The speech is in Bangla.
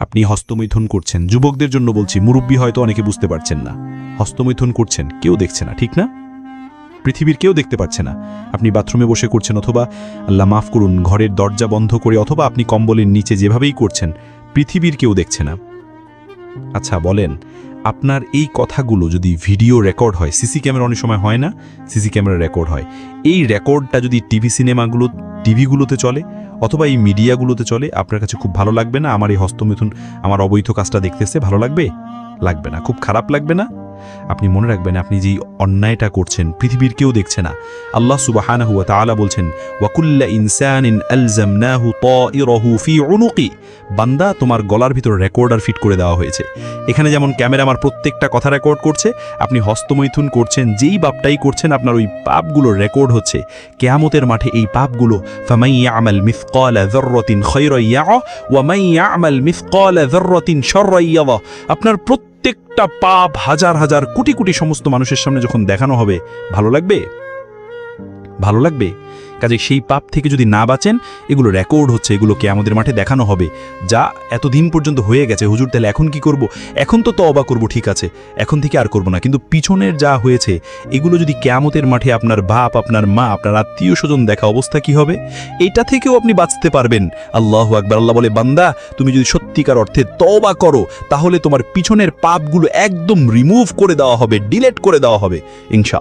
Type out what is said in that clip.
আপনি হস্তমৈথুন করছেন, যুবকদের জন্য বলছি, মুরব্বী হয়তো অনেকে বুঝতে পারছেন না। হস্তমৈথুন করছেন, কেউ দেখছে না, ঠিক না? পৃথিবীর কেউ দেখতে পাচ্ছে না। আপনি বাথরুমে বসে করছেন, অথবা আল্লাহ মাফ করুন ঘরের দরজা বন্ধ করে, অথবা আপনি কম্বলের নিচে যেভাবেই করছেন, পৃথিবীর কেউ দেখছে না। আচ্ছা বলেন, আপনার এই কথাগুলো যদি ভিডিও রেকর্ড হয়, সিসি ক্যামেরা অনেক সময় হয় না, সিসি ক্যামেরা রেকর্ড হয়, এই রেকর্ডটা যদি টিভিগুলোতে চলে অথবা এই মিডিয়াগুলোতে চলে, আপনার কাছে খুব ভালো লাগবে না? আমার এই হস্তমৈথুন, আমার অবৈধ কাজটা দেখতেছে, ভালো লাগবে? লাগবে না। খুব খারাপ লাগবে না? আপনি মনে রাখবেন, আপনি যেই অন্যায়টা করছেন পৃথিবীর কেউ দেখছে না। আল্লাহ সুবহানাহু ওয়া তাআলা বলছেন, ওয়াকুল্লা ইনসানিন আলজামনাহু তাইরাহু ফি উনুকি, বান্দা তোমার গলার ভিতর রেকর্ডার ফিট করে দেওয়া হয়েছে। এখানে যেমন ক্যামেরা আমার প্রত্যেকটা কথা রেকর্ড করছে, আপনি হস্তমৈথুন করছেন, যেই পাপটাই করছেন আপনার ওই পাপগুলো রেকর্ড হচ্ছে। কিয়ামতের মাঠে এই পাপগুলো ফামান ইয়ামাল মিসকালা যাররাতিন খায়রান ইয়ারা ওয়া মান ইয়ামাল মিসকালা যাররাতিন শাররান ইয়ারা, আপনার প্রত্যেকটা পাপ হাজার হাজার কোটি কোটি সমস্ত মানুষের সামনে যখন দেখানো হবে, ভালো লাগবে? ভালো লাগবে? কাজে সেই পাপ থেকে যদি না বাঁচেন, এগুলো রেকর্ড হচ্ছে, এগুলোকে আমাদের মাঠে দেখানো হবে, যা এতদিন পর্যন্ত হয়ে গেছে। হুজুর তাহলে এখন কি করব? এখন তো তওবা করব, ঠিক আছে, এখন থেকে আর করব না, কিন্তু পিছনের যা হয়েছে এগুলো যদি কিয়ামতের মাঠে আপনার বাপ, আপনার মা, আপনার আত্মীয় স্বজন দেখা, অবস্থা কি হবে? এটা থেকেও আপনি বাঁচতে পারবেন। আল্লাহু আকবার। আল্লাহ বলে, বান্দা তুমি যদি সত্যিকার অর্থে তওবা করো, তাহলে তোমার পিছনের পাপগুলো একদম রিমুভ করে দেওয়া হবে, ডিলিট করে দেওয়া হবে ইনশাআল্লাহ।